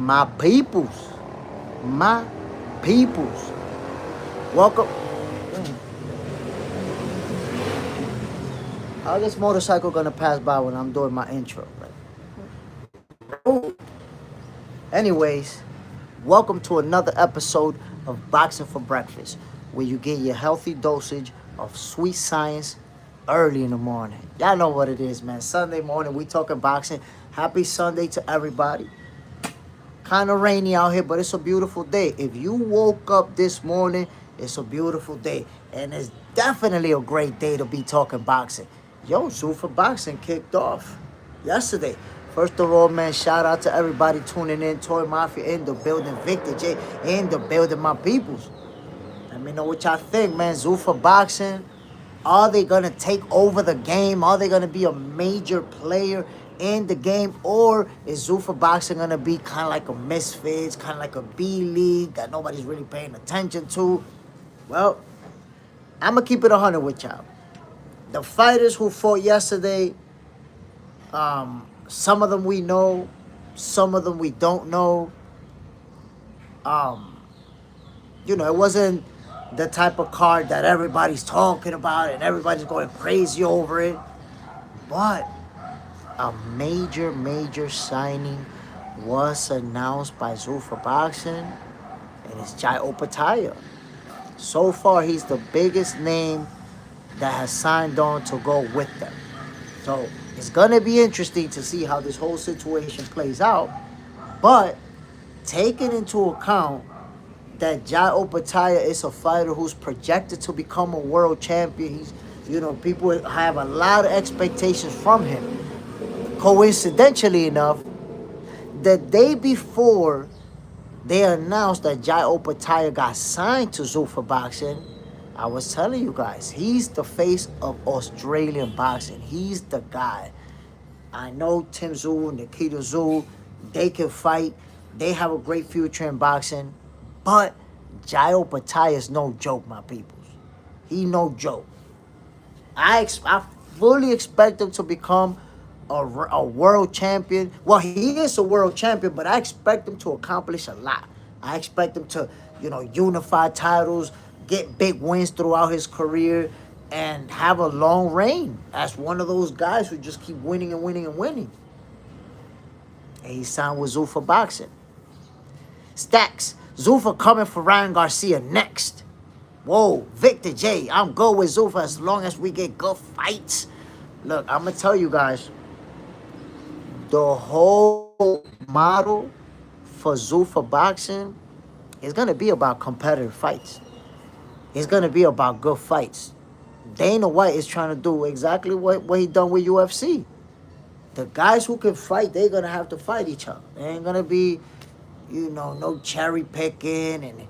My peoples. My peoples. Welcome. How this motorcycle gonna pass by when I'm doing my intro? Anyways, welcome to another episode of Boxing for Breakfast, where you get your healthy dosage of sweet science early in the morning. Y'all know what it is, man. Sunday morning, we talking boxing. Happy Sunday to everybody. Kind of rainy out here, but it's a beautiful day. If you woke up this morning, it's a beautiful day. And it's definitely a great day to be talking boxing. Yo, Zuffa Boxing kicked off yesterday. First of all, man, shout out to everybody tuning in. Toy Mafia in the building. Victor J in the building. My peoples. Let me know what y'all think, man. Zuffa Boxing. Are they going to take over the game? Are they going to be a major player in the game? Or is Zuffa Boxing going to be kind of like a misfits, kind of like a B league that nobody's really paying attention to? Well, I'm going to keep it 100 with y'all. The fighters who fought yesterday, some of them we know, some of them we don't know. It wasn't the type of card that everybody's talking about and everybody's going crazy over it. But a major signing was announced by Zuffa Boxing, and it's Jai Opetaia. So far, he's the biggest name that has signed on to go with them. So it's going to be interesting to see how this whole situation plays out. But taking into account that Jai Opetaia is a fighter who's projected to become a world champion. People have a lot of expectations from him. Coincidentally enough, the day before they announced that Jai Opetaia got signed to Zuffa Boxing, I was telling you guys, he's the face of Australian boxing. He's the guy. I know Tim Tszyu, Nikita Tszyu, they can fight. They have a great future in boxing. But Jai Opetaia is no joke, my peoples. He no joke. I fully expect him to become a world champion. Well, he is a world champion, but I expect him to accomplish a lot. I expect him to, unify titles, get big wins throughout his career, and have a long reign as one of those guys who just keep winning and winning and winning. And he signed with Zuffa Boxing. Stacks. Zuffa coming for Ryan Garcia next. Whoa, Victor J. I'm good with Zuffa as long as we get good fights. Look, I'm going to tell you guys, the whole model for Zuffa Boxing is going to be about competitive fights. It's going to be about good fights. Dana White is trying to do exactly what he done with UFC. The guys who can fight, they're going to have to fight each other. They ain't going to be, no cherry picking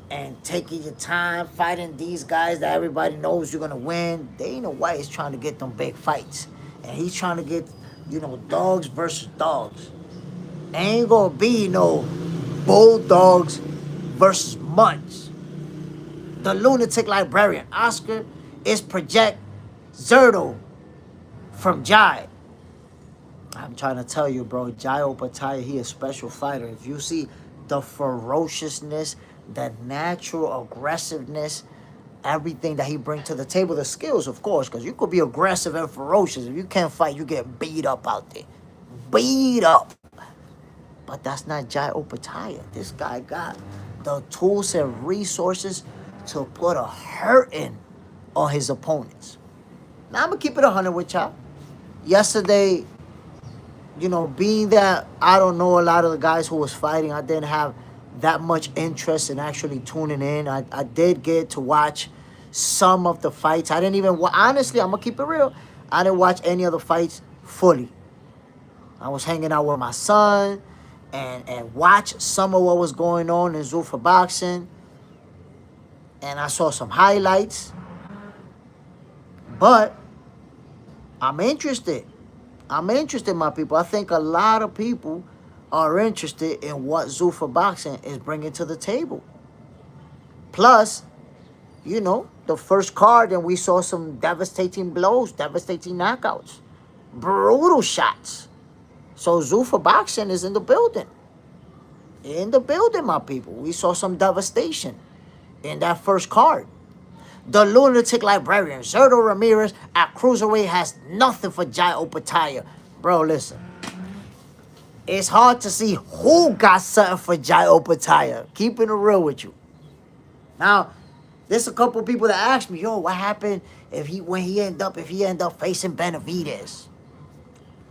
and taking your time fighting these guys that everybody knows you're going to win. Dana White is trying to get them big fights. And he's trying to get, dogs versus dogs. There ain't going to be no bulldogs versus mutts. The lunatic librarian, Oscar, is Project Zerto from Jai. I'm trying to tell you, bro, Jai Opetaia, he a special fighter. If you see the ferociousness, the natural aggressiveness, everything that he brings to the table, the skills, of course, because you could be aggressive and ferocious. If you can't fight, you get beat up out there. Beat up. But that's not Jai Opetaia. This guy got the tools and resources to put a hurting on his opponents. Now, I'm going to keep it 100 with y'all. Yesterday, being that I don't know a lot of the guys who was fighting, I didn't have that much interest in actually tuning in. I did get to watch some of the fights. I didn't even, honestly, I'm going to keep it real. I didn't watch any of the fights fully. I was hanging out with my son and watched some of what was going on in Zuffa Boxing. And I saw some highlights. But I'm interested. My people. I think a lot of people are interested in what Zuffa Boxing is bringing to the table. Plus, the first card, and we saw some devastating blows, devastating knockouts, brutal shots. So Zuffa Boxing is in the building. in the building, my people. We saw some devastation in that first card. The lunatic librarian, Zerto Ramirez, at cruiserweight has nothing for Jai Opetaia. Bro, listen. It's hard to see who got something for Jai Opetaia. Keeping it real with you. Now, there's a couple people that asked me, yo, what happened if he end up facing Benavidez?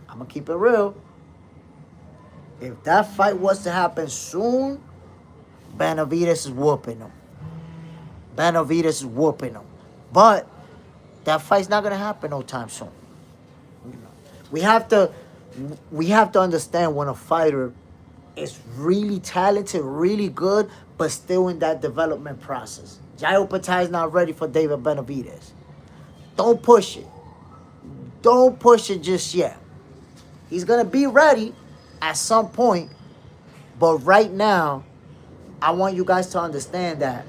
I'm gonna keep it real. If that fight was to happen soon, Benavidez is whooping him. But that fight's not gonna happen no time soon. We have to understand when a fighter is really talented, really good, but still in that development process. Jai Opetaia is not ready for David Benavidez. Don't push it. Don't push it just yet. He's gonna be ready at some point, but right now, I want you guys to understand that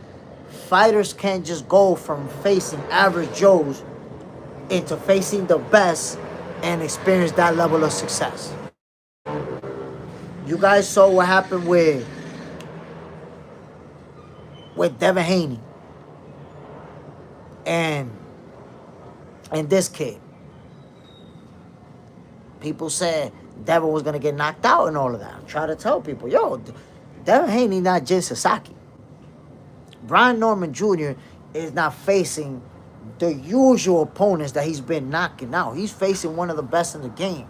fighters can't just go from facing average Joes into facing the best and experience that level of success. You guys saw what happened with Devin Haney and this kid. People said Devin was gonna get knocked out and all of that. I'm trying to tell people, yo, Devin Haney not Jin Sasaki. Brian Norman Jr. is not facing the usual opponents that he's been knocking out. He's facing one of the best in the game.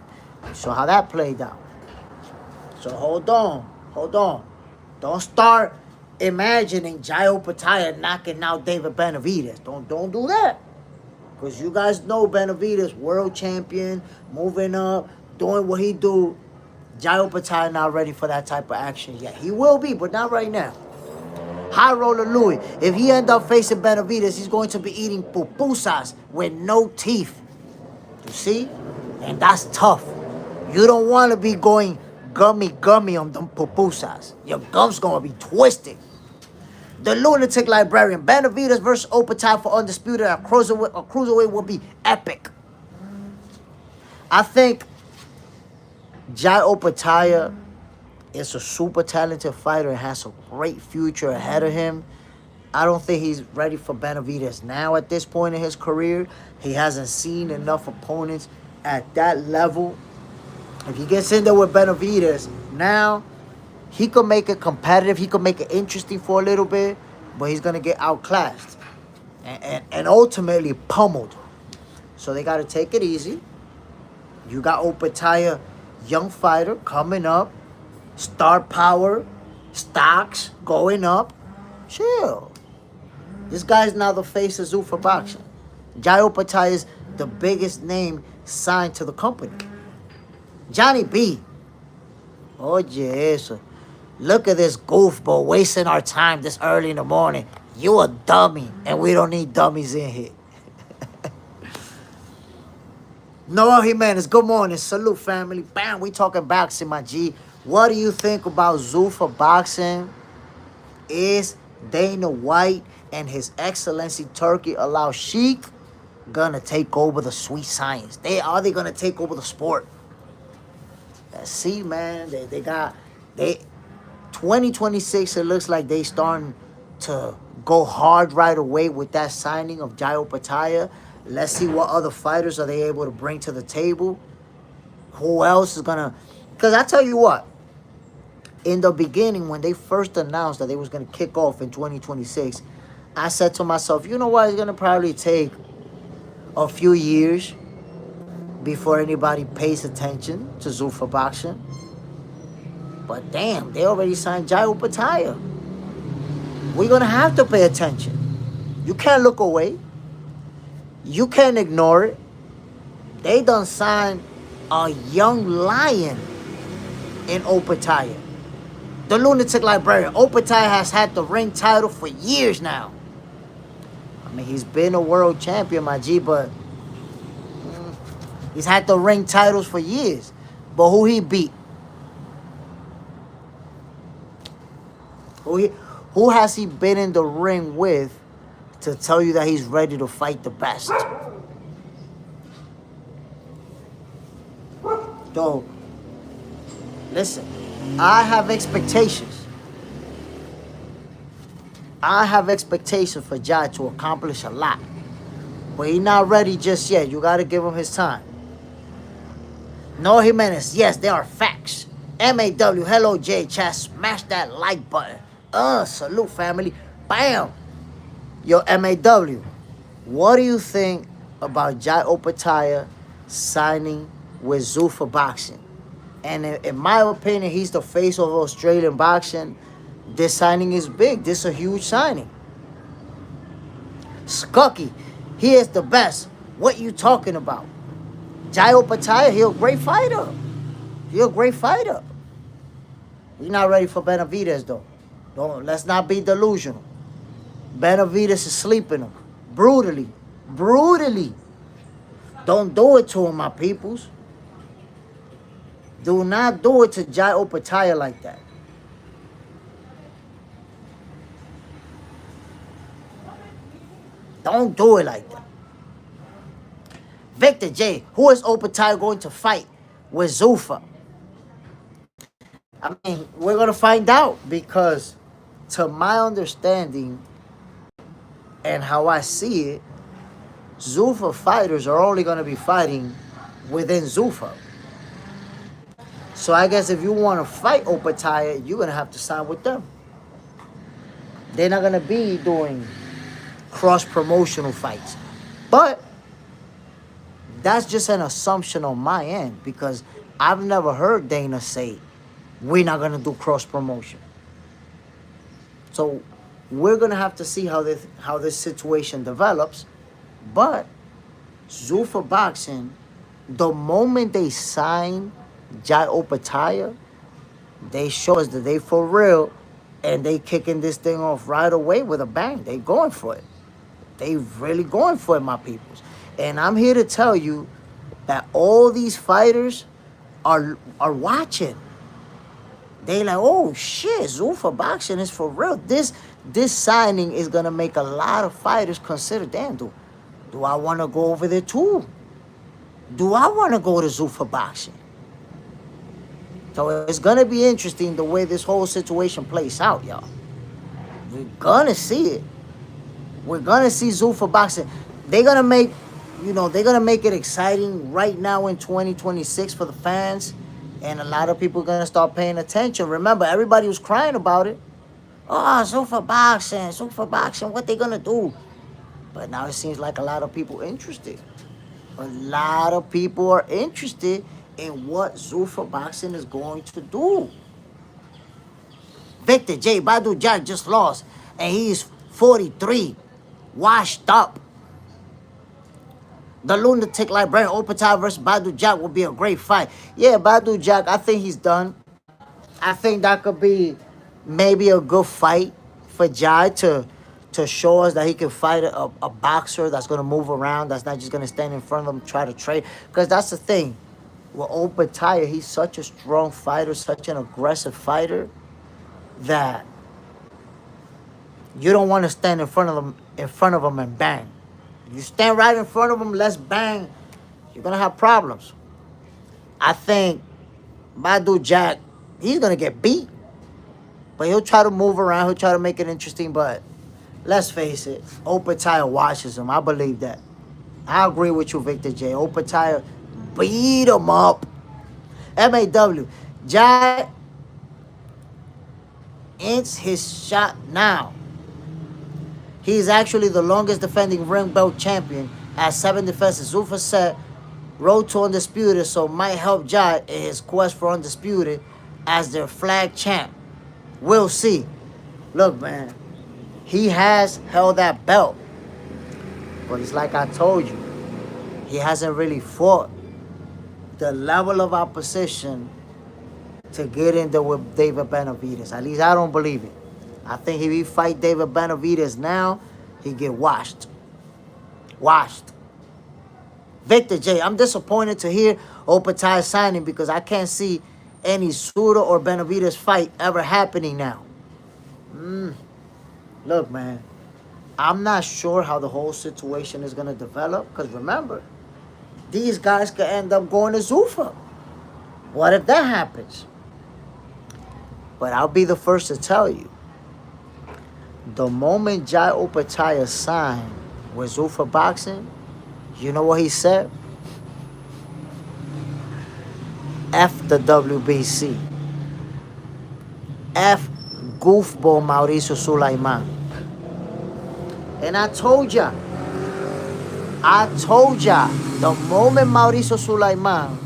So how that played out. So hold on. Don't start imagining Jai Opetaia knocking out David Benavidez. Don't do that. Because you guys know Benavidez, world champion, moving up, doing what he do. Jai Opetaia not ready for that type of action yet. He will be, but not right now. High roller Louis, if he end up facing Benavidez, he's going to be eating pupusas with no teeth. You see? And that's tough. You don't want to be going gummy on them pupusas. Your gum's going to be twisted. The lunatic librarian, Benavidez versus Opetaia for undisputed at cruiserweight will be epic. I think Jai Opetaia is a super talented fighter and has a great future ahead of him. I don't think he's ready for Benavidez now at this point in his career. He hasn't seen enough opponents at that level. If he gets in there with Benavidez now, he could make it competitive. He could make it interesting for a little bit, but he's going to get outclassed and ultimately pummeled. So they got to take it easy. You got Opetaia, young fighter, coming up. Star power, stocks going up. Chill. This guy's now the face of Zuffa Boxing. Jai Opetaia is the biggest name signed to the company. Johnny B. Oh, yes. Look at this goofball wasting our time this early in the morning. You a dummy, and we don't need dummies in here. Noel Jimenez, good morning. Salute, family. Bam, we talking boxing, my G. What do you think about Zuffa Boxing? Is Dana White and His Excellency Turkey allow Sheik gonna take over the sweet science? Are they gonna take over the sport? See, man, they 2026. It looks like they starting to go hard right away with that signing of Jai Opetaia. Let's see what other fighters are they able to bring to the table. Who else is gonna? Because I tell you what. In the beginning, when they first announced that they was going to kick off in 2026, I said to myself, you know what? It's going to probably take a few years before anybody pays attention to Zuffa Boxing. But damn, they already signed Jai Opetaia. We're going to have to pay attention. You can't look away. You can't ignore it. They done signed a young lion in Opetaia. The lunatic librarian. Opetaia has had the ring title for years now. I mean, he's been a world champion, my G, but he's had the ring titles for years. But who he beat? Who has he been in the ring with to tell you that he's ready to fight the best? So, listen, I have expectations. I have expectations for Jai to accomplish a lot. But he's not ready just yet. You got to give him his time. No Jimenez, yes, there are facts. MAW, hello J chat, smash that like button. Salute family. Bam. Yo, MAW, what do you think about Jai Opetaia signing with Zuffa Boxing? And in my opinion, he's the face of Australian boxing. This signing is big. This is a huge signing. Skucky, he is the best. What you talking about? Jai Opetaia, he a great fighter. He a great fighter. We're not ready for Benavidez though. Let's not be delusional. Benavidez is sleeping him. Brutally. Brutally. Don't do it to him, my peoples. Do not do it to Jai Opetaia like that. Don't do it like that. Victor J, who is Opetaia going to fight with Zuffa? I mean, we're going to find out because to my understanding and how I see it, Zuffa fighters are only going to be fighting within Zuffa. So I guess if you want to fight Opetaia, you're going to have to sign with them. They're not going to be doing cross-promotional fights. But that's just an assumption on my end because I've never heard Dana say, we're not going to do cross-promotion. So we're going to have to see how this situation develops. But Zuffa Boxing, the moment they sign Jai Opetaia, they show us that they for real and they kicking this thing off right away with a bang. They going for it. They really going for it, my peoples. And I'm here to tell you that all these fighters are watching. They like, oh shit, Zuffa Boxing is for real. This signing is gonna make a lot of fighters consider, damn, do I wanna go over there too? Do I wanna go to Zuffa Boxing? So it's gonna be interesting the way this whole situation plays out, y'all. We're gonna see it. We're gonna see Zuffa Boxing. They're gonna make it exciting right now in 2026 for the fans. And a lot of people are going to start paying attention. Remember, everybody was crying about it. Oh, Zuffa Boxing, what they going to do? But now it seems like a lot of people interested. A lot of people are interested in what Zuffa Boxing is going to do. Victor J. Badu Jack just lost. And he's 43. Washed up. The lunatic librarian Opetaia versus Badu Jack will be a great fight. Yeah, Badu Jack, I think he's done. I think that could be maybe a good fight for Jai to show us that he can fight a boxer that's going to move around, that's not just going to stand in front of him, try to trade. Because that's the thing. With Opetaia, he's such a strong fighter, such an aggressive fighter, that you don't want to stand in front of him and bang. You stand right in front of him, let's bang, you're going to have problems. I think Badu Jack, he's going to get beat. But he'll try to move around. He'll try to make it interesting. But let's face it, Opetaia washes him. I believe that. I agree with you, Victor J. Opetaia beat him up. MAW. Jai ends his shot now. He's actually the longest defending ring belt champion at 7 defenses. Zuffa said, road to Undisputed, so might help Jai in his quest for Undisputed as their flag champ. We'll see. Look, man, he has held that belt. But it's like I told you, he hasn't really fought the level of opposition to get in there with David Benavidez. At least I don't believe it. I think if he fight David Benavidez now, he get washed. Washed. Victor J, I'm disappointed to hear Opetaia signing because I can't see any Suda or Benavidez fight ever happening now. Look, man, I'm not sure how the whole situation is going to develop because remember, these guys could end up going to Zuffa. What if that happens? But I'll be the first to tell you, The moment Jai Opetaia signed with Zuffa Boxing, you know what he said? F the WBC. F goofball Mauricio Sulaiman. And I told ya, the moment Mauricio Sulaiman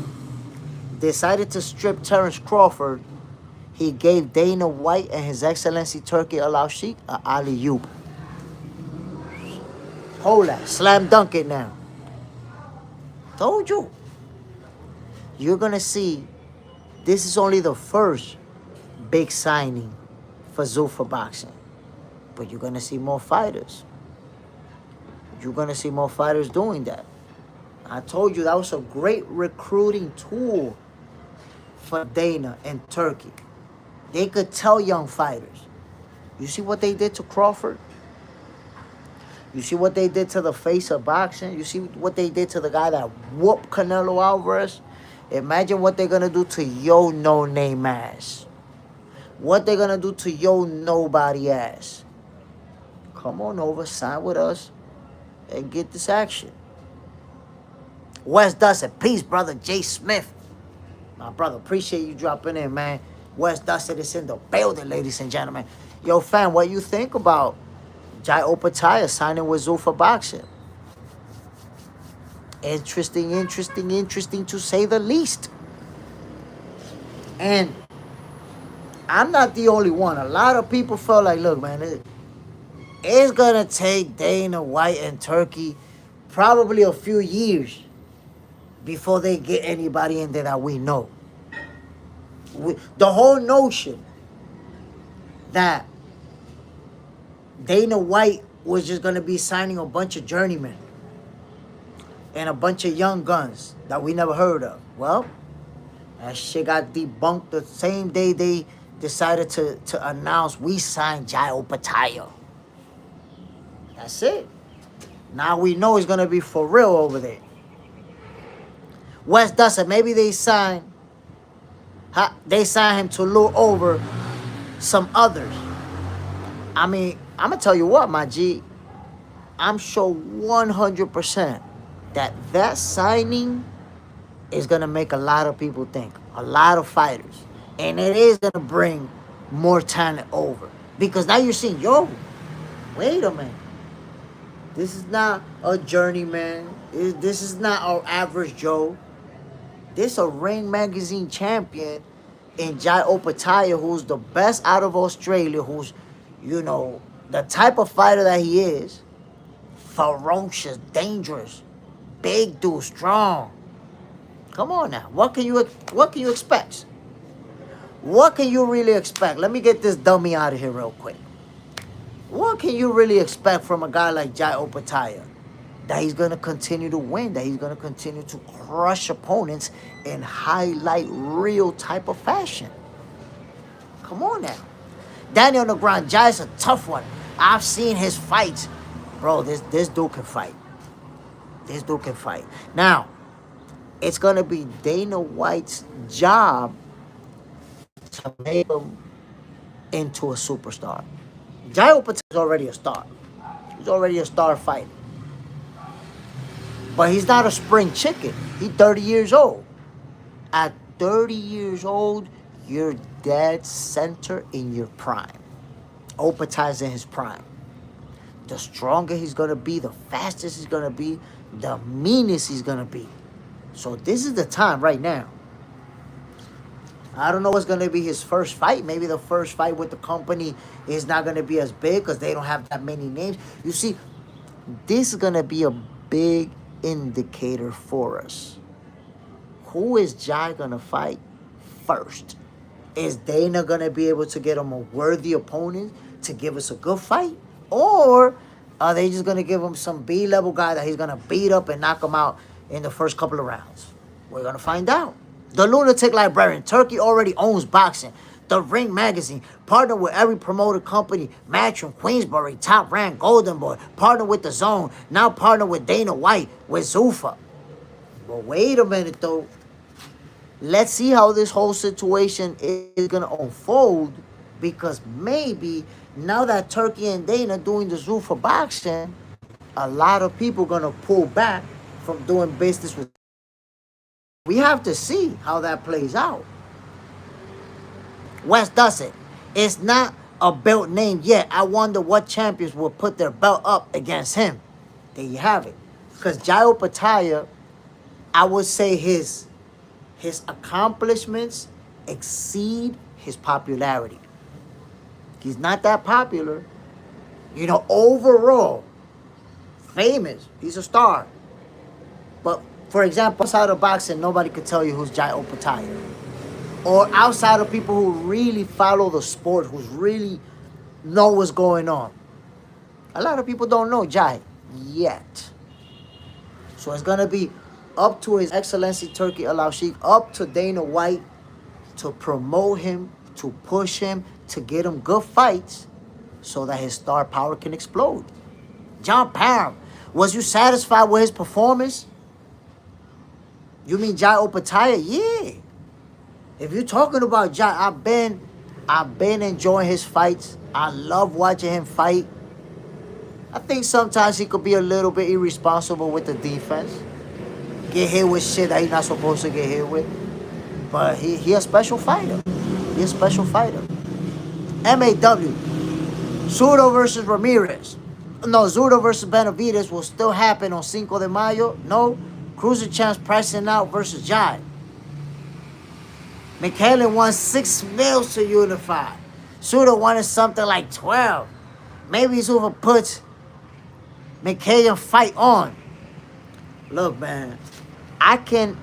decided to strip Terrence Crawford, he gave Dana White and His Excellency Turkey Al-Sheikh a alley-oop. Hold that. Slam dunk it now. Told you. You're going to see this is only the first big signing for Zuffa Boxing. But you're going to see more fighters. You're going to see more fighters doing that. I told you that was a great recruiting tool for Dana and Turkey. They could tell young fighters. You see what they did to Crawford? You see what they did to the face of boxing? You see what they did to the guy that whooped Canelo Alvarez? Imagine what they're going to do to yo no-name ass. What they're going to do to yo nobody ass. Come on over, sign with us, and get this action. Wes Dussett, peace, brother. Jay Smith. My brother, appreciate you dropping in, man. Wes Dussett is in the building, ladies and gentlemen. Yo, fam, what you think about Jai Opetaia signing with Zuffa Boxing? Interesting to say the least. And I'm not the only one. A lot of people felt like, look, man, it's going to take Dana White and Turkey probably a few years before they get anybody in there that we know. The whole notion that Dana White was just going to be signing a bunch of journeymen and a bunch of young guns that we never heard of. Well, that shit got debunked the same day they decided to announce we signed Jai Opetaia. That's it. Now we know it's going to be for real over there. Wes Dussett, maybe they signed him to lure over some others. I mean, I'm going to tell you what, my G. I'm sure 100% that signing is going to make a lot of people think. A lot of fighters. And it is going to bring more talent over. Because now you're seeing, yo, wait a minute. This is not a journeyman. This is not our average Joe. This is a Ring Magazine champion in Jai Opetaia, who's the best out of Australia, who's, you know, the type of fighter that he is. Ferocious, dangerous, big dude, strong. Come on now. What can you expect? What can you really expect? Let me get this dummy out of here real quick. What can you really expect from a guy like Jai Opetaia? That he's going to continue to win, that he's going to continue to crush opponents in highlight reel type of fashion. Come on now. Daniel Negron, Jai's a tough one. I've seen his fights. Bro, this dude can fight. This dude can fight. Now, it's going to be Dana White's job to make him into a superstar. Jai Opetaia is already a star. He's already a star fighter. But he's not a spring chicken. He's 30 years old. At 30 years old, you're dead center in your prime. Opetaia's in his prime. The stronger he's going to be, the fastest he's going to be, the meanest he's going to be. So this is the time right now. I don't know what's going to be his first fight. Maybe the first fight with the company is not going to be as big because they don't have that many names. You see, this is going to be a big indicator for us. Who is Jai going to fight first? Is Dana going to be able to get him a worthy opponent to give us a good fight? Or are they just going to give him some B-level guy that he's going to beat up and knock him out in the first couple of rounds? We're going to find out. The Lunatic Librarian, Turkey already owns boxing. The Ring Magazine, partner with every promoter company, Matchroom, Queensbury, Top Rank, Golden Boy, partner with The Zone, now partner with Dana White, with Zuffa. But wait a minute though. Let's see how this whole situation is going to unfold Because maybe now that Turkey and Dana doing the Zuffa Boxing, a lot of people gonna pull back from doing business with. We have to see how that plays out. West does it. It's not a belt name yet. I wonder what champions will put their belt up against him. There you have it. Because Jai Opetaia, I would say his accomplishments exceed his popularity. He's not that popular. You know, overall, famous. He's a star. But, for example, outside of boxing, nobody could tell you who's Jai Opetaia. Or outside of people who really follow the sport, who really know what's going on. A lot of people don't know Jai yet. So it's going to be up to His Excellency Turki Al-Sheikh, up to Dana White to promote him, to push him, to get him good fights so that his star power can explode. John Parham, was you satisfied with his performance? You mean Jai Opetaia? Yeah. If you're talking about Jai, I've been enjoying his fights. I love watching him fight. I think sometimes he could be a little bit irresponsible with the defense. Get hit with shit that he's not supposed to get hit with. But he a special fighter. He a special fighter. MAW. Zurdo versus Ramirez. No, Zurdo versus Benavides will still happen on Cinco de Mayo. No. Cruiser champs pricing out versus Jai. McKellen won 6 mils to unify. Zurdo wanted something like 12. Maybe Zuffa puts McKellen fight on. Look, man, I can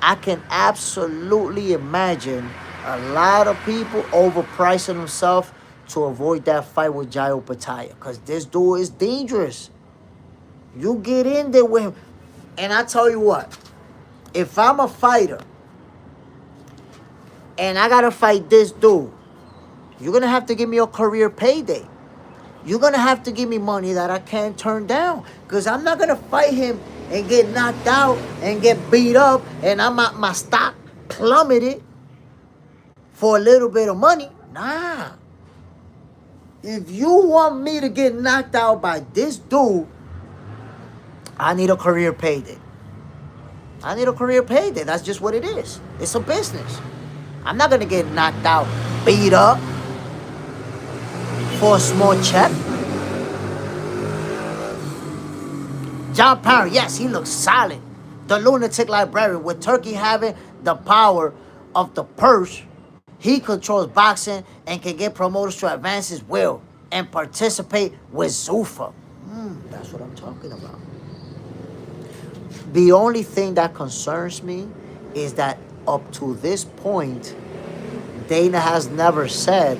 absolutely imagine a lot of people overpricing themselves to avoid that fight with Jai Opetaia. Because this dude is dangerous. You get in there with him. And I tell you what, if I'm a fighter and I got to fight this dude, you're going to have to give me a career payday. You're going to have to give me money that I can't turn down. Because I'm not going to fight him and get knocked out and get beat up and my stock plummeted for a little bit of money. Nah. If you want me to get knocked out by this dude, I need a career payday. I need a career payday. That's just what it is. It's a business. I'm not going to get knocked out, beat up for a small check. John Parham, yes, he looks solid. The lunatic librarian, with Turkey having the power of the purse, he controls boxing and can get promoters to advance his will and participate with Zuffa. That's what I'm talking about. The only thing that concerns me is that up to this point, Dana has never said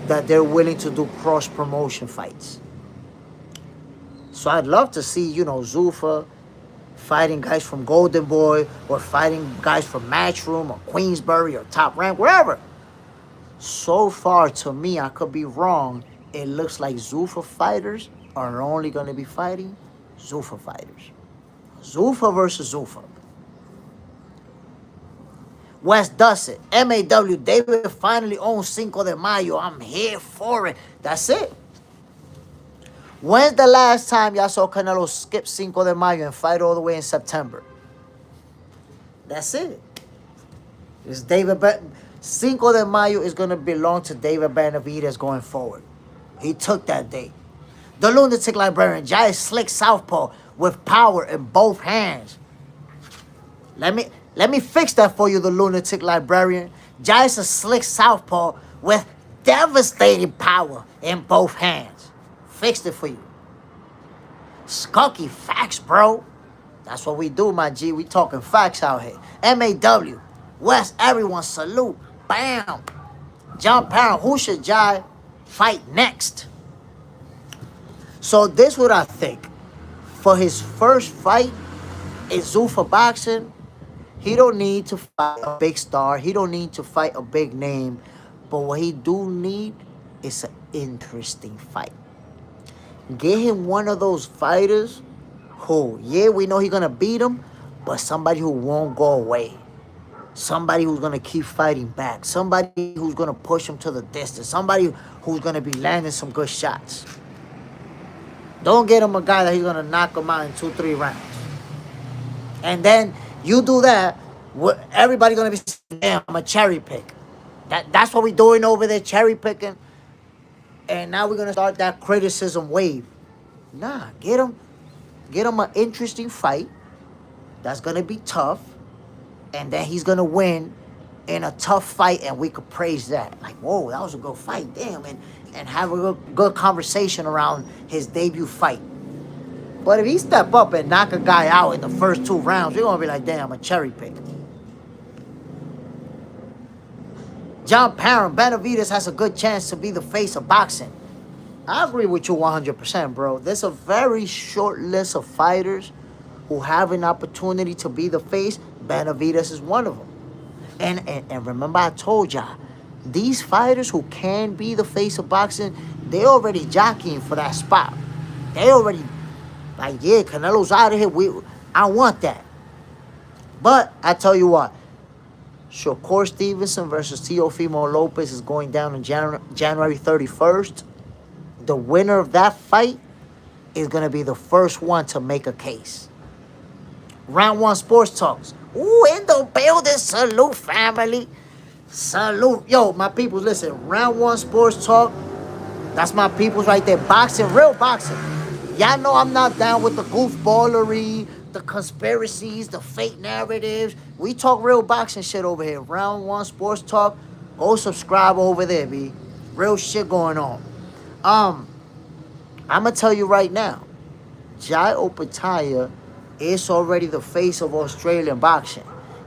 that they're willing to do cross-promotion fights. So I'd love to see, Zuffa fighting guys from Golden Boy or fighting guys from Matchroom or Queensbury or Top Rank, wherever. So far, to me, I could be wrong. It looks like Zuffa fighters are only going to be fighting Zuffa fighters. Zuffa versus Zuffa. West does it. MAW, David finally owns Cinco de Mayo. I'm here for it. That's it. When's the last time y'all saw Canelo skip Cinco de Mayo and fight all the way in September? That's it. It's Cinco de Mayo is going to belong to David Benavides going forward. He took that day. The lunatic librarian, Jai slick southpaw with power in both hands. Let me fix that for you, the lunatic librarian. Jai's a slick southpaw with devastating power in both hands. Fixed it for you. Skunky facts, bro. That's what we do, my G. We talking facts out here. MAW. West, everyone salute. Bam. John Parham, who should Jai fight next? So this what I think. For his first fight in Zuffa Boxing, he don't need to fight a big star. He don't need to fight a big name. But what he do need is an interesting fight. Get him one of those fighters who, yeah, we know he's going to beat him, but somebody who won't go away. somebody who's going to keep fighting back, somebody who's going to push him to the distance, somebody who's going to be landing some good shots. Don't get him a guy that he's going to knock him out in 2-3 rounds. And then you do that, everybody's going to be saying, damn, I'm a cherry pick. That's what we're doing over there, cherry picking. And now we're going to start that criticism wave. Nah, get him an interesting fight that's going to be tough. And then he's going to win in a tough fight, and we could praise that. Like, whoa, that was a good fight, damn. And have a good conversation around his debut fight. But if he step up and knock a guy out in the first 2 rounds, we're going to be like, damn, a cherry pick. John Parham, Benavidez has a good chance to be the face of boxing. I agree with you 100%, bro. There's a very short list of fighters who have an opportunity to be the face. Benavidez is one of them. And remember I told y'all, these fighters who can be the face of boxing, they already jockeying for that spot. They already, like, yeah, Canelo's out of here. I want that. But I tell you what, Shakur Stevenson versus Teofimo Lopez is going down on January 31st. The winner of that fight is going to be the first one to make a case. Round 1 Sports Talks. Ooh, in the building. Salute, family. Salute. Yo, my peoples, listen. Round 1 Sports Talk. That's my peoples right there. Boxing, real boxing. Y'all know I'm not down with the goofballery, the conspiracies, the fake narratives. We talk real boxing shit over here. Round 1 Sports Talk. Go subscribe over there, B. Real shit going on. I'm going to tell you right now. Jai Opetaia is already the face of Australian boxing.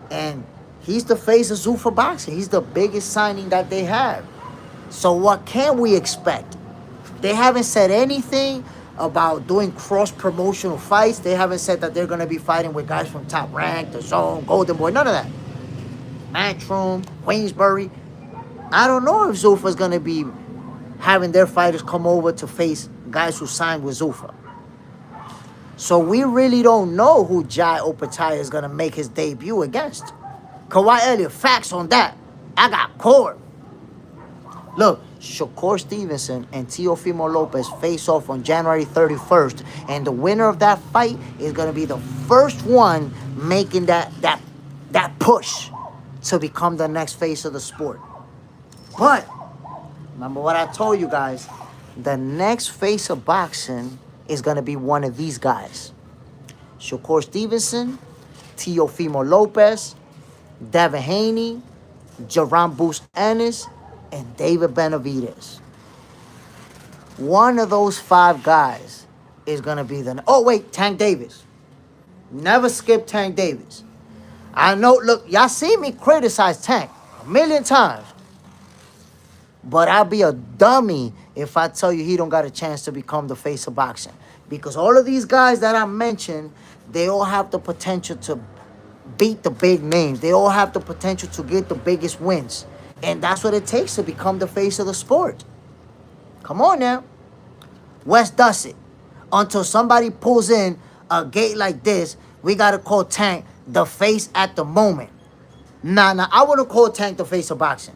And he's the face of Zuffa Boxing. He's the biggest signing that they have. So what can we expect? They haven't said anything about doing cross-promotional fights. They haven't said that they're going to be fighting with guys from Top Rank, The Zone, Golden Boy, none of that. Matchroom, Queensbury. I don't know if Zuffa's going to be having their fighters come over to face guys who signed with Zuffa. So we really don't know who Jai Opetaia is going to make his debut against. Kawhi Elliott, facts on that. I got core. Look, Shakur Stevenson and Teofimo Lopez face off on January 31st. And the winner of that fight is going to be the first one making that push to become the next face of the sport. But remember what I told you guys. The next face of boxing is going to be one of these guys. Shakur Stevenson, Teofimo Lopez, Devin Haney, Jaron Boost Ennis, and David Benavidez. One of those 5 guys is going to be the... Oh, wait, Tank Davis. Never skip Tank Davis. I know, look, y'all see me criticize Tank a million times. But I'll be a dummy if I tell you he don't got a chance to become the face of boxing. Because all of these guys that I mentioned, they all have the potential to beat the big names. They all have the potential to get the biggest wins. And that's what it takes to become the face of the sport. Come on now. West does it. Until somebody pulls in a gate like this, we got to call Tank the face at the moment. Nah, I wouldn't call Tank the face of boxing.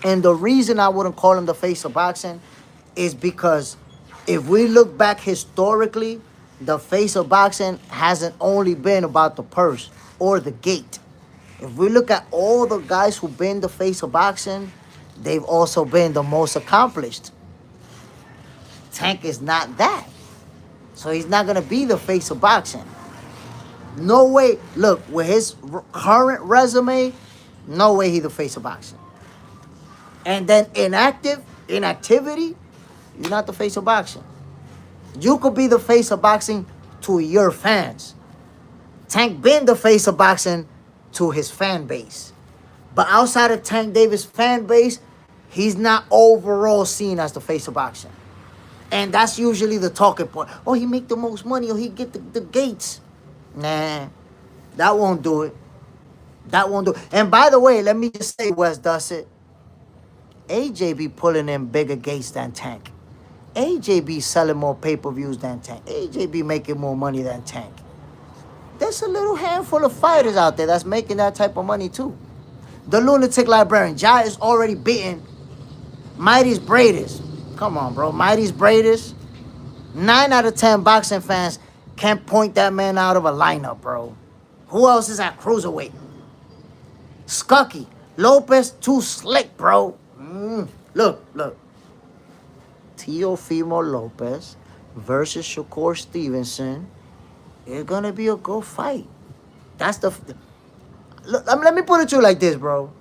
And the reason I wouldn't call him the face of boxing is because if we look back historically, the face of boxing hasn't only been about the purse or the gate. If we look at all the guys who've been the face of boxing, they've also been the most accomplished. Tank is not that. So he's not going to be the face of boxing. No way. Look, with his current resume, no way he's the face of boxing. And then inactivity, you're not the face of boxing. You could be the face of boxing to your fans. Tank been the face of boxing to his fan base. But outside of Tank Davis' fan base, he's not overall seen as the face of boxing. And that's usually the talking point. Oh, he make the most money, or he get the gates. Nah, that won't do it. That won't do it. And by the way, let me just say, Wes does it. AJ be pulling in bigger gates than Tank. AJ be selling more pay-per-views than Tank. AJ be making more money than Tank. There's a little handful of fighters out there that's making that type of money too. The lunatic librarian. Ja is already beating Mighty's Braiders. Come on, bro. Mighty's Braiders. 9 out of 10 boxing fans can't point that man out of a lineup, bro. Who else is at cruiserweight? Skucky. Lopez, too slick, bro. Look. Teofimo Lopez versus Shakur Stevenson. It's gonna be a good fight. That's the. Look, let me put it to you like this, bro.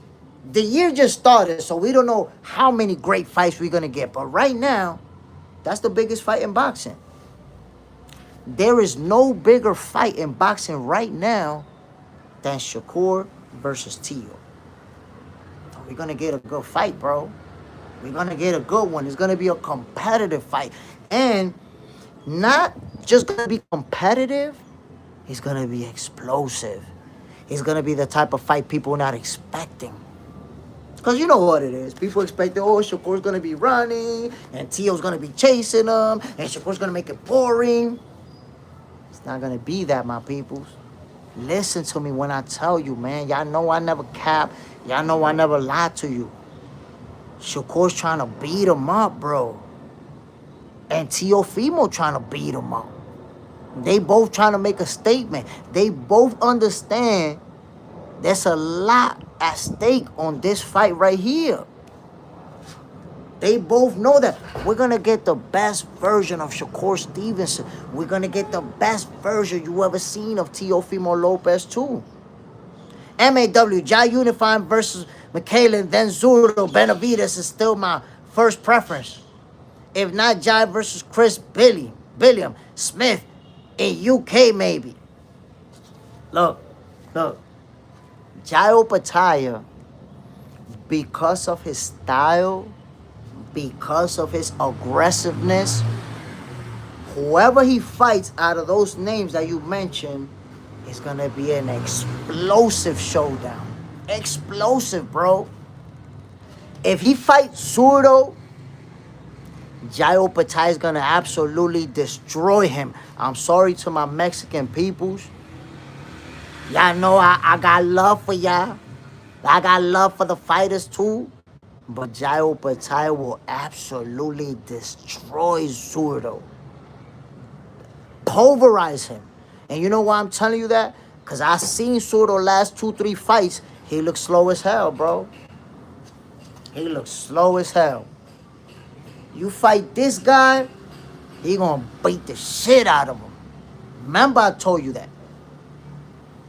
The year just started, so we don't know how many great fights we're gonna get. But right now, that's the biggest fight in boxing. There is no bigger fight in boxing right now than Shakur versus Teo. We're gonna get a good fight, bro. We're gonna get a good one. It's gonna be a competitive fight. And not just gonna be competitive, it's gonna be explosive. It's gonna be the type of fight people are not expecting. Because you know what it is. People expect, oh, Shakur's gonna be running, and Teo's gonna be chasing him, and Shakur's gonna make it boring. It's not gonna be that, my peoples. Listen to me when I tell you, man. Y'all know I never cap. Y'all know I never lie to you. Shakur's trying to beat him up, bro. And Teofimo trying to beat him up. They both trying to make a statement. They both understand there's a lot at stake on this fight right here. They both know that we're going to get the best version of Shakur Stevenson. We're going to get the best version you ever seen of Teofimo Lopez too. MAW, Jai Unifying versus McKaylen, then Zurdo Benavides is still my first preference. If not Jai versus Chris Billiam Smith in UK maybe. Look. Jai Opetaia, because of his style, because of his aggressiveness, whoever he fights out of those names that you mentioned, it's going to be an explosive showdown. Explosive, bro. If he fights Zurdo, Jai Opetaia is going to absolutely destroy him. I'm sorry to my Mexican peoples. Y'all know I got love for y'all. I got love for the fighters too. But Jai Opetaia will absolutely destroy Zurdo. Pulverize him. And you know why I'm telling you that? Because I seen Zurdo last 2-3 fights. He looks slow as hell, bro. He looks slow as hell. You fight this guy, he gonna beat the shit out of him. Remember I told you that.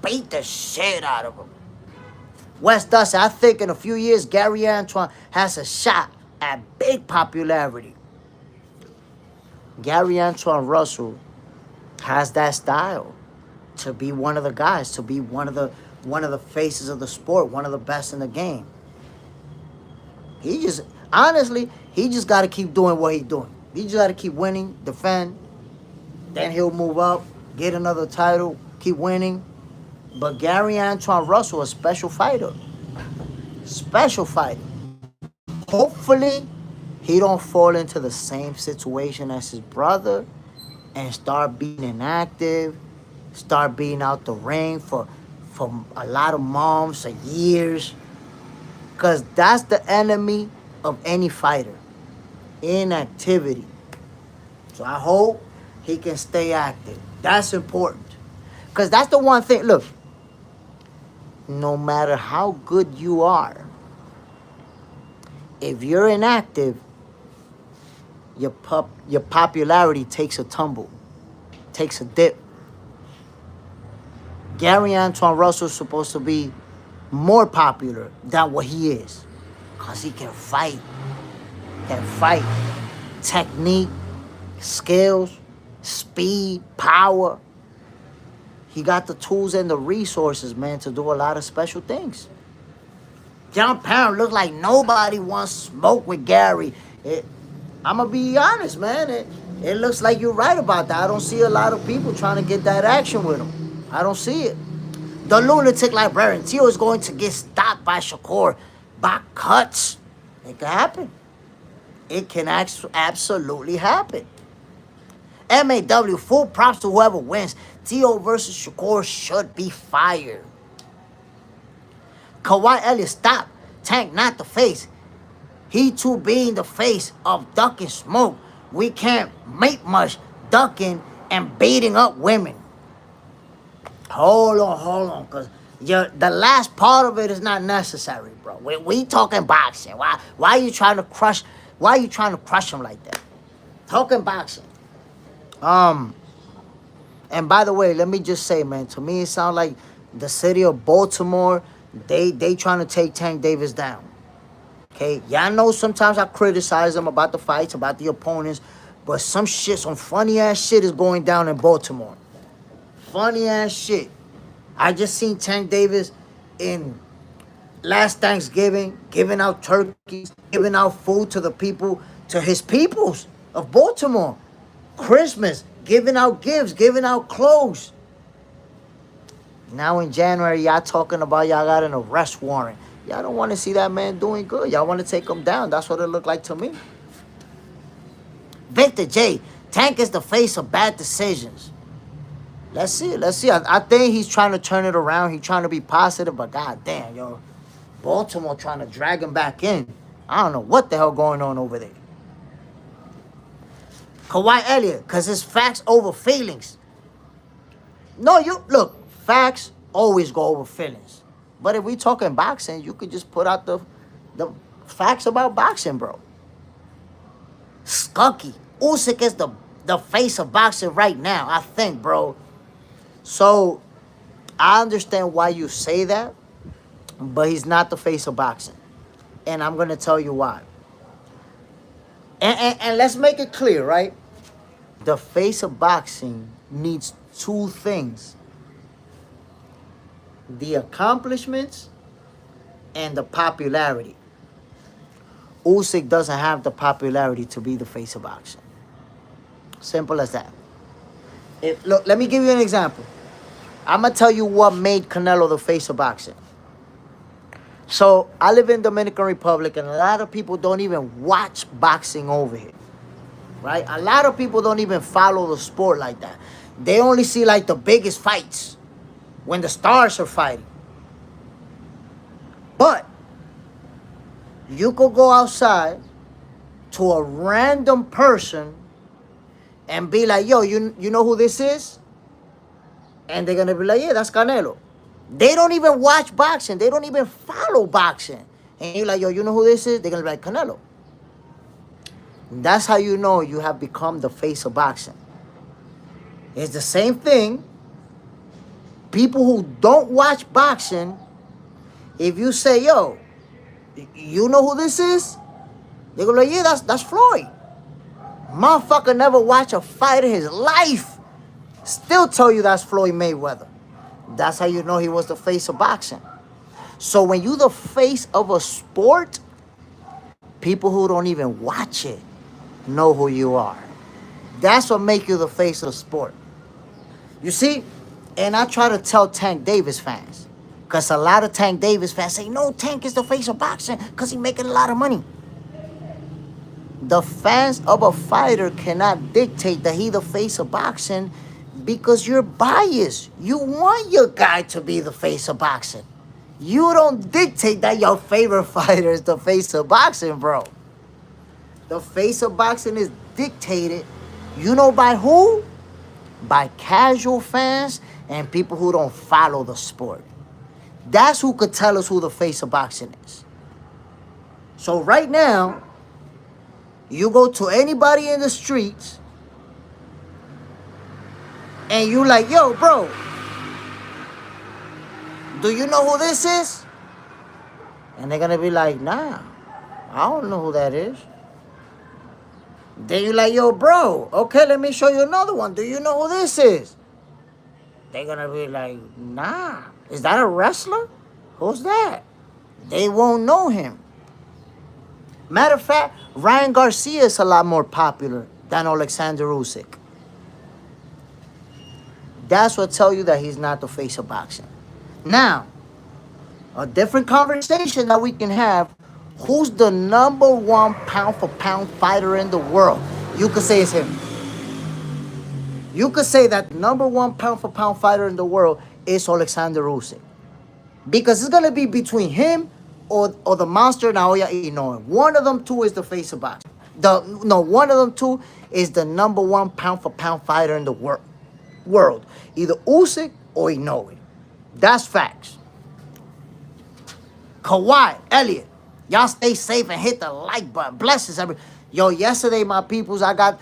Beat the shit out of him. Wes Dusty, I think in a few years, Gary Antoine has a shot at big popularity. Gary Antoine Russell has that style to be one of the guys, to be one of the faces of the sport, one of the best in the game. He just got to keep doing what he's doing. He just got to keep winning, defend, then he'll move up, get another title, keep winning. But Gary Antoine Russell, a special fighter. Special fighter. Hopefully, he don't fall into the same situation as his brother and start being inactive, start being out the ring for a lot of months or years. Because that's the enemy of any fighter. Inactivity. So I hope he can stay active. That's important. Because that's the one thing. Look, no matter how good you are, if you're inactive, your popularity takes a tumble, takes a dip. Gary Antoine Russell is supposed to be more popular than what he is. Because he can fight. Technique, skills, speed, power. He got the tools and the resources, man, to do a lot of special things. John Parent looked like nobody wants to smoke with Gary. I'm going to be honest, man. It looks like you're right about that. I don't see a lot of people trying to get that action with him. I don't see it. The lunatic librarian, Teo is going to get stopped by Shakur by cuts. It can happen. It can absolutely happen. MAW, full props to whoever wins. Teo versus Shakur should be fire. Kawhi Elliott, stop. Tank, not the face. He too being the face of ducking smoke. We can't make much ducking and beating up women. Hold on, cause the last part of it is not necessary, bro. We talking boxing. Why are you trying to crush? Why are you trying to crush him like that? Talking boxing. And by the way, let me just say, man, to me it sounds like the city of Baltimore, they trying to take Tank Davis down. Okay, y'all know sometimes I criticize them about the fights, about the opponents, but some funny ass shit is going down in Baltimore. Funny ass shit. I just seen Tank Davis in last Thanksgiving giving out turkeys, giving out food to the people, to his peoples of Baltimore. Christmas, giving out gifts, giving out clothes. Now in January, y'all talking about y'all got an arrest warrant. Y'all don't want to see that man doing good. Y'all want to take him down. That's what it looked like to me. Victor J. Tank is the face of bad decisions. Let's see. I think he's trying to turn it around. He's trying to be positive, but goddamn, yo. Baltimore trying to drag him back in. I don't know what the hell going on over there. Kawhi Elliott, because it's facts over feelings. No, look, facts always go over feelings. But if we talking boxing, you could just put out the facts about boxing, bro. Skunky. Usyk is the face of boxing right now, I think, bro. So, I understand why you say that, but he's not the face of boxing. And I'm going to tell you why. And let's make it clear, right? The face of boxing needs two things. The accomplishments and the popularity. Usyk doesn't have the popularity to be the face of boxing. Simple as that. Look, let me give you an example. I'm going to tell you what made Canelo the face of boxing. So, I live in Dominican Republic, and a lot of people don't even watch boxing over here. Right? A lot of people don't even follow the sport like that. They only see, like, the biggest fights when the stars are fighting. But you could go outside to a random person and be like, yo, you know who this is? And they're going to be like, yeah, that's Canelo. They don't even watch boxing. They don't even follow boxing. And you're like, yo, you know who this is? They're going to be like, Canelo. That's how you know you have become the face of boxing. It's the same thing. People who don't watch boxing, if you say, yo, you know who this is? They're going to be like, yeah, that's Floyd. Motherfucker never watched a fight in his life. Still tell you that's Floyd Mayweather. That's how you know he was the face of boxing. So when you the face of a sport, people who don't even watch it know who you are. That's what make you the face of the sport. You see? And I try to tell Tank Davis fans. Because a lot of Tank Davis fans say, no, Tank is the face of boxing because he's making a lot of money. The fans of a fighter cannot dictate that he the face of boxing because you're biased. You want your guy to be the face of boxing. You don't dictate that your favorite fighter is the face of boxing, bro. The face of boxing is dictated, you know by who? By casual fans and people who don't follow the sport. That's who could tell us who the face of boxing is. So right now, you go to anybody in the streets and you like, yo, bro, do you know who this is? And they're going to be like, nah, I don't know who that is. Then you like, yo, bro, okay, let me show you another one. Do you know who this is? They're going to be like, nah, is that a wrestler? Who's that? They won't know him. Matter of fact, Ryan Garcia is a lot more popular than Alexander Usyk. That's what tells you that he's not the face of boxing. Now, a different conversation that we can have, who's the number one pound-for-pound fighter in the world? You could say it's him. You could say that number one pound-for-pound fighter in the world is Alexander Usyk. Because it's gonna be between him or the monster Naoya Inoue. One of them two is the face of boxing. One of them two is the number one pound for pound fighter in the world. Either Usyk or Inoue. That's facts. Kawhi, Elliott, y'all stay safe and hit the like button. Blessings, everybody. Yo, yesterday, my peoples, I got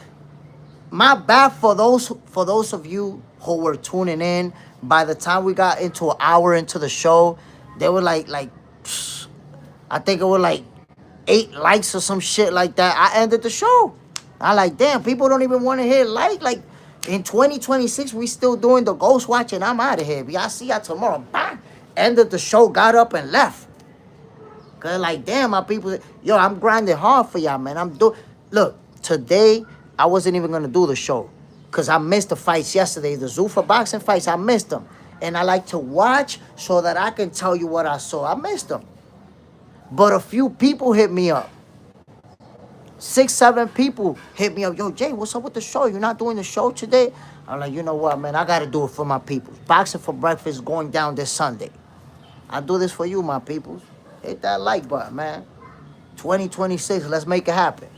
my bad for those of you who were tuning in. By the time we got into an hour into the show, they were like I think it was like 8 likes or some shit like that. I ended the show. I like, damn, people don't even want to hear like in 2026 we still doing the ghost watching. I'm out of here. Y'all see y'all tomorrow. Bang! Ended the show, got up and left. Cause like, damn, my people, yo, I'm grinding hard for y'all, man. Look, today I wasn't even gonna do the show. Cause I missed the fights yesterday. The Zuffa Boxing fights, I missed them. And I like to watch so that I can tell you what I saw. I missed them. But a few people hit me up. 6, 7 people hit me up. Yo, Jay, what's up with the show? You're not doing the show today? I'm like, you know what, man? I got to do it for my people. Boxing for breakfast going down this Sunday. I do this for you, my peoples. Hit that like button, man. 2026, let's make it happen.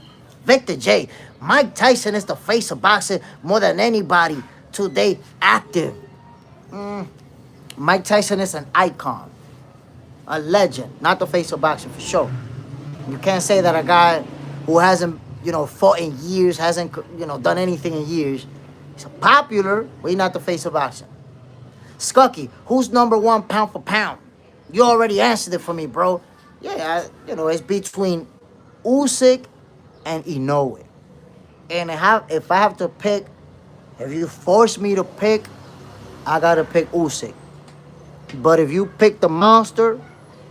Victor J. Mike Tyson is the face of boxing more than anybody today active. Mike Tyson is an icon. A legend. Not the face of boxing, for sure. You can't say that a guy who hasn't, fought in years, hasn't, done anything in years. He's popular, but he's not the face of boxing. Skucky, who's number one pound for pound? You already answered it for me, bro. Yeah, it's between Usyk and Inoue. And if I have to pick, if you force me to pick, I gotta pick Usyk. But if you pick the monster,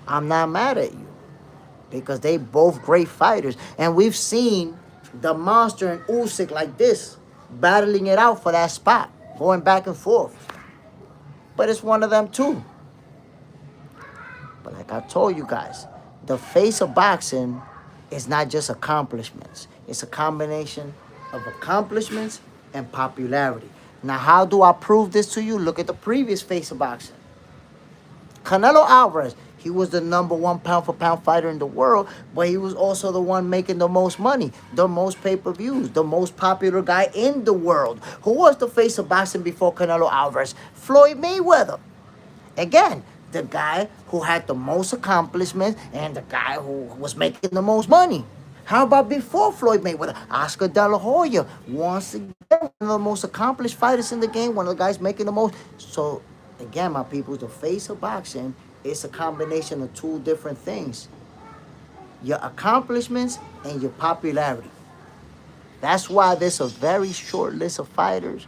I'm not mad at you. Because they both great fighters. And we've seen the monster and Usyk like this, battling it out for that spot, going back and forth. But it's one of them too. But like I told you guys, the face of boxing is not just accomplishments. It's a combination of accomplishments and popularity. Now, how do I prove this to you? Look at the previous face of boxing. Canelo Alvarez, he was the number one pound for pound fighter in the world, but he was also the one making the most money, the most pay-per-views, the most popular guy in the world. Who was the face of boxing before Canelo Alvarez? Floyd Mayweather. Again, the guy who had the most accomplishments and the guy who was making the most money. How about before Floyd Mayweather? Oscar De La Hoya. Once again, one of the most accomplished fighters in the game, one of the guys making the most. So, again, my people, the face of boxing is a combination of two different things. Your accomplishments and your popularity. That's why there's a very short list of fighters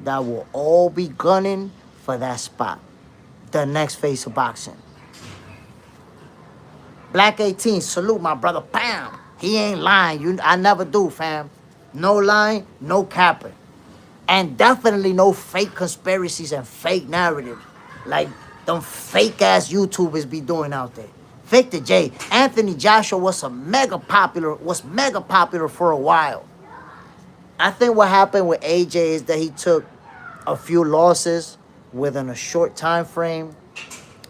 that will all be gunning for that spot. The next face of boxing. Black 18, salute my brother. Bam! He ain't lying. I never do, fam. No lying, no capping. And definitely no fake conspiracies and fake narratives like them fake-ass YouTubers be doing out there. Victor J. Anthony Joshua was mega popular for a while. I think what happened with AJ is that he took a few losses within a short time frame,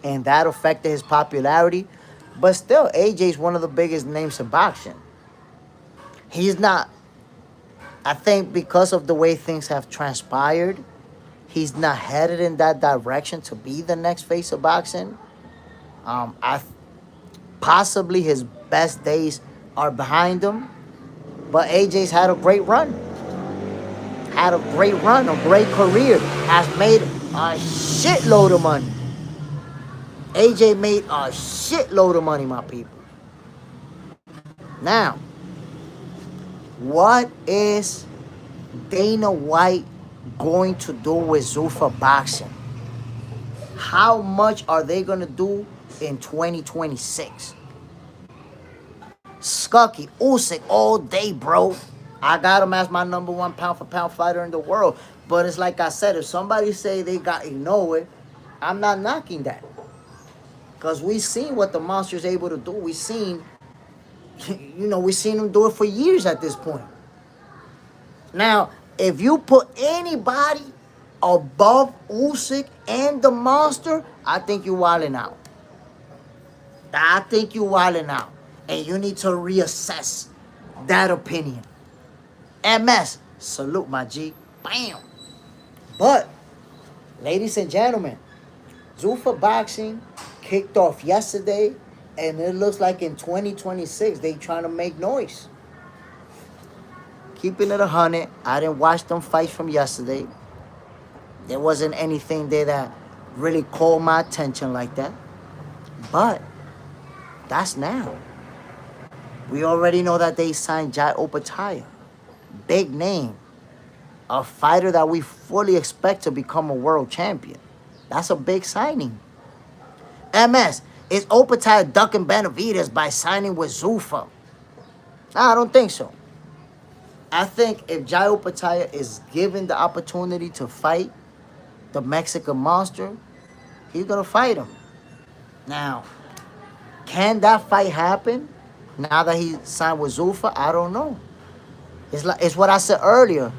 and that affected his popularity. But still, AJ is one of the biggest names in boxing. He's not, I think because of the way things have transpired, he's not headed in that direction to be the next face of boxing. Possibly his best days are behind him, but AJ's had a great run. A great career, has made a shitload of money. AJ made a shitload of money, my people. Now, what is Dana White going to do with Zuffa Boxing? How much are they going to do in 2026? Skucky, Usyk all day, bro. I got him as my number one pound for pound fighter in the world. But it's like I said, if somebody say they got Inoue, I'm not knocking that. Because we seen what the monster's able to do. We seen him do it for years at this point. Now, if you put anybody above Usyk and the monster, I think you're wilding out. I think you wilding out. And you need to reassess that opinion. MS, salute my G. Bam. But, ladies and gentlemen, Zuffa Boxing kicked off yesterday, and it looks like in 2026 they trying to make noise. Keeping it 100, I didn't watch them fights from yesterday. There wasn't anything there that really caught my attention like that. But that's now. We already know that they signed Jai Opetaia. Big name. A fighter that we fully expect to become a world champion. That's a big signing. MS, is Opetaia ducking Benavidez by signing with Zuffa? I don't think so. I think if Jai Opetaia is given the opportunity to fight the Mexican monster, he's going to fight him. Now, can that fight happen now that he signed with Zuffa? I don't know. It's what I said earlier.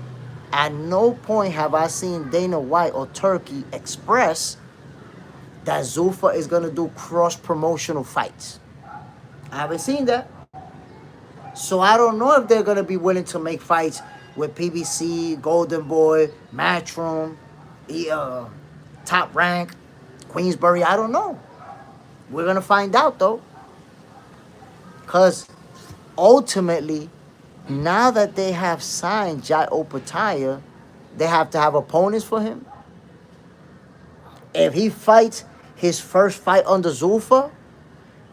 At no point have I seen Dana White or Turkey express that Zuffa is going to do cross-promotional fights. I haven't seen that. So I don't know if they're going to be willing to make fights with PBC, Golden Boy, Matchroom, Top Rank, Queensbury. I don't know. We're going to find out, though. Because ultimately, now that they have signed Jai Opetaia, they have to have opponents for him. If he fights his first fight under Zuffa,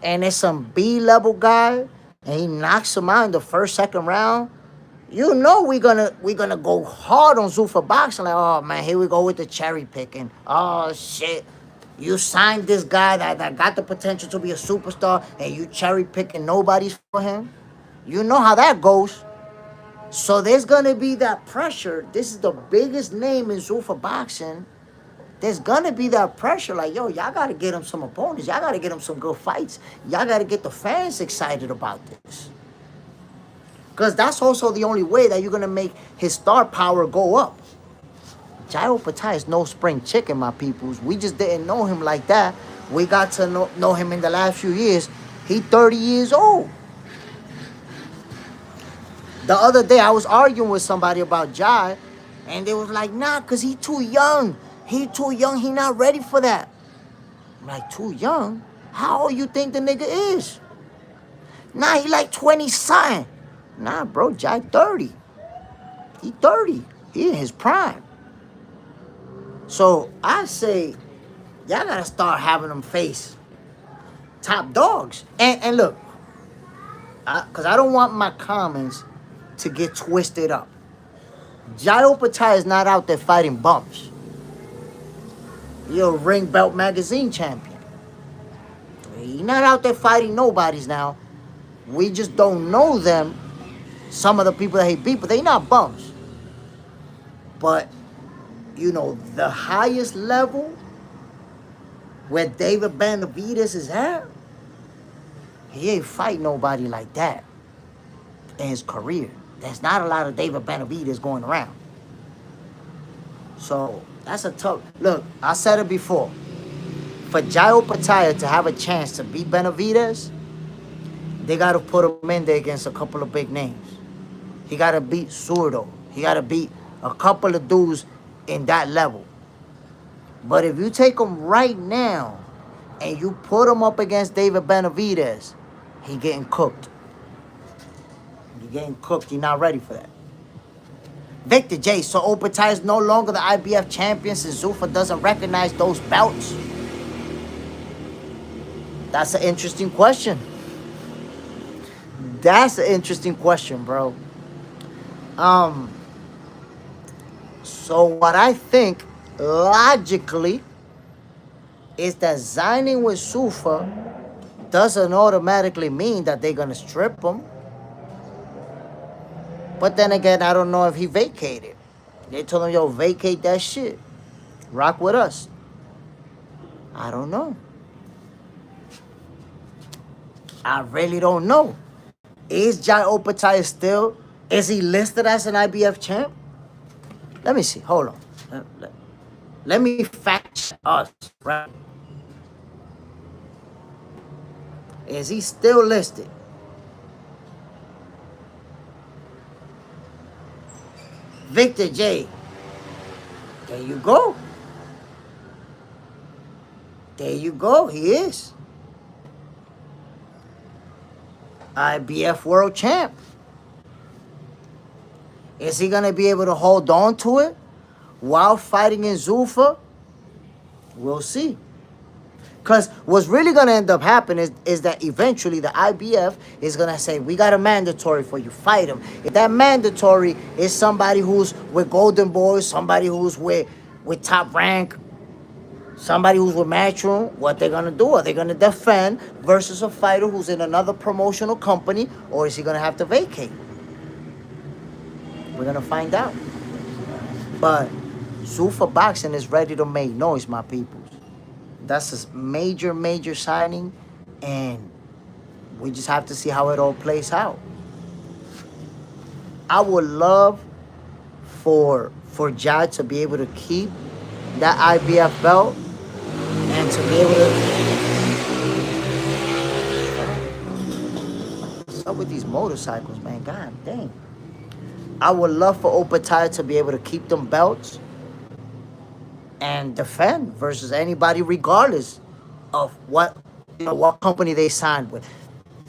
and it's some B-level guy, and he knocks him out in the first, second round, you know we're gonna go hard on Zuffa Boxing. Like, oh man, here we go with the cherry picking. Oh shit. You signed this guy that got the potential to be a superstar, and you cherry picking nobody's for him. You know how that goes. So there's gonna be that pressure. This is the biggest name in Zuffa Boxing. There's gonna be that pressure, like, yo, y'all gotta get him some opponents. Y'all gotta get him some good fights. Y'all gotta get the fans excited about this. Because that's also the only way that you're gonna make his star power go up. Jai Opetaia is no spring chicken, my peoples. We just didn't know him like that. We got to know him in the last few years. He 30 years old. The other day, I was arguing with somebody about Jai, and they was like, nah, because he too young. He too young. He not ready for that. I'm like, too young? How old you think the nigga is? Nah, he like 20-something. Nah, bro, Jai 30. He 30. He in his prime. So I say, y'all gotta start having them face top dogs. And look, because I don't want my comments to get twisted up. Jai Opetaia is not out there fighting bumps. You're a Ring Belt Magazine champion. He's not out there fighting nobodies now. We just don't know them. Some of the people that he beat, but they not bumps. But, you know, the highest level where David Benavidez is at, he ain't fight nobody like that in his career. There's not a lot of David Benavidez going around. So that's a tough look. I said it before. For Jai Opetaia to have a chance to beat Benavidez, they got to put him in there against a couple of big names. He got to beat Zurdo. He got to beat a couple of dudes in that level. But if you take him right now and you put him up against David Benavidez, he getting cooked. He getting cooked. He's not ready for that. Victor J, so Opetaia is no longer the IBF champion since Zuffa doesn't recognize those belts? That's an interesting question. That's an interesting question, bro. So what I think logically is that signing with Zuffa doesn't automatically mean that they're gonna strip him. But then again, I don't know if he vacated. They told him, yo, vacate that shit. Rock with us. I don't know. I really don't know. Is Jai Opetaia still, is he listed as an IBF champ? Let me see. Hold on. Let me fact check us, right? Is he still listed? Victor J. There you go. There you go. He is. IBF world champ. Is he going to be able to hold on to it while fighting in Zuffa? We'll see. Because what's really going to end up happening is that eventually the IBF is going to say, we got a mandatory for you, fight him. If that mandatory is somebody who's with Golden Boys, somebody who's with Top Rank, somebody who's with Matchroom, what they're going to do? Are they going to defend versus a fighter who's in another promotional company, or is he going to have to vacate? We're going to find out. But Zuffa Boxing is ready to make noise, my people. That's a major, major signing, and we just have to see how it all plays out. I would love for Jad to be able to keep that IBF belt and to be able to... What's up with these motorcycles, man? God dang. I would love for Opetaia to be able to keep them belts and defend versus anybody, regardless of what company they signed with.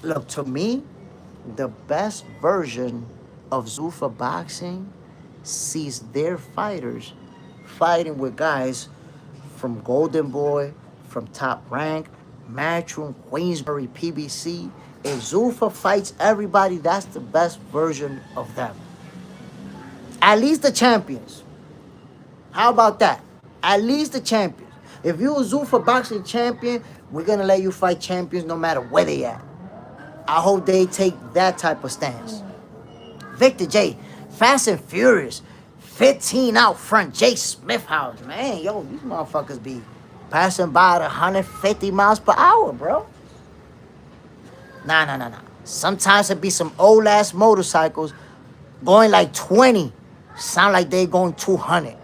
Look, to me, the best version of Zuffa Boxing sees their fighters fighting with guys from Golden Boy, from Top Rank, Matchroom, Queensbury, PBC. If Zuffa fights everybody, that's the best version of them. At least the champions. How about that? At least the champions. If you're a Zuffa Boxing champion, we're going to let you fight champions no matter where they at. I hope they take that type of stance. Victor J, Fast and Furious, 15 out front, Jay Smith house. Man, yo, these motherfuckers be passing by at 150 miles per hour, bro. Nah. Sometimes it be some old-ass motorcycles going like 20. Sound like they going 200.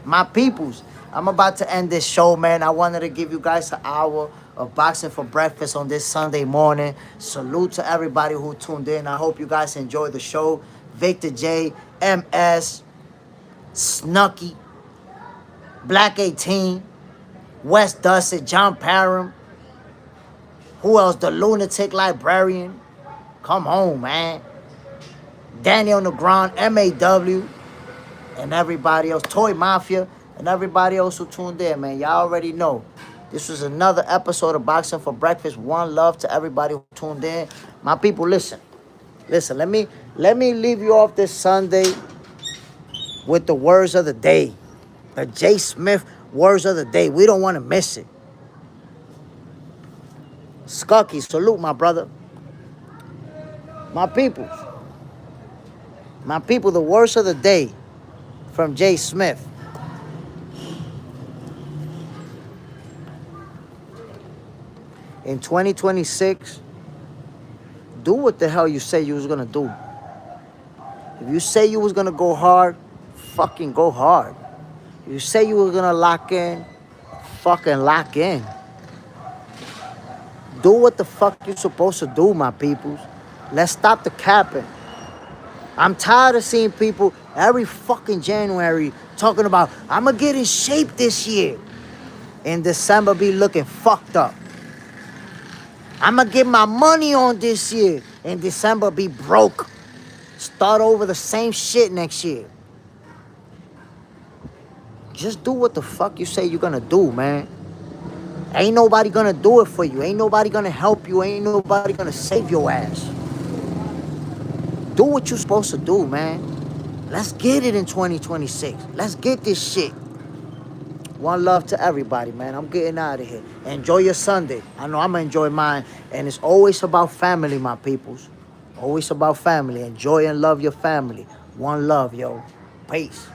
My peoples, I'm about to end this show, man. I wanted to give you guys an hour of boxing for breakfast on this Sunday morning. Salute to everybody who tuned in. I hope you guys enjoyed the show. Victor J, MS, Snucky, Black 18, Wes Dusset, John Parham. Who else? The Lunatic Librarian. Come on, man. Daniel Negron, MAW. And everybody else, Toy Mafia, and everybody else who tuned in, man. Y'all already know. This was another episode of Boxing for Breakfast. One love to everybody who tuned in. My people, listen. Listen, let me leave you off this Sunday with the words of the day. The Jay Smith words of the day. We don't want to miss it. Skucky, salute, my brother. My people, the words of the day from Jay Smith. In 2026, do what the hell you say you was gonna do. If you say you was gonna go hard, fucking go hard. If you say you were gonna lock in, fucking lock in. Do what the fuck you're supposed to do, my peoples. Let's stop the capping. I'm tired of seeing people every fucking January talking about, I'm going to get in shape this year. In December, be looking fucked up. I'm going to get my money on this year. In December, be broke. Start over the same shit next year. Just do what the fuck you say you're going to do, man. Ain't nobody going to do it for you. Ain't nobody going to help you. Ain't nobody going to save your ass. Do what you're supposed to do, man. Let's get it in 2026. Let's get this shit. One love to everybody, man. I'm getting out of here. Enjoy your Sunday. I know I'm going to enjoy mine. And it's always about family, my peoples. Always about family. Enjoy and love your family. One love, yo. Peace.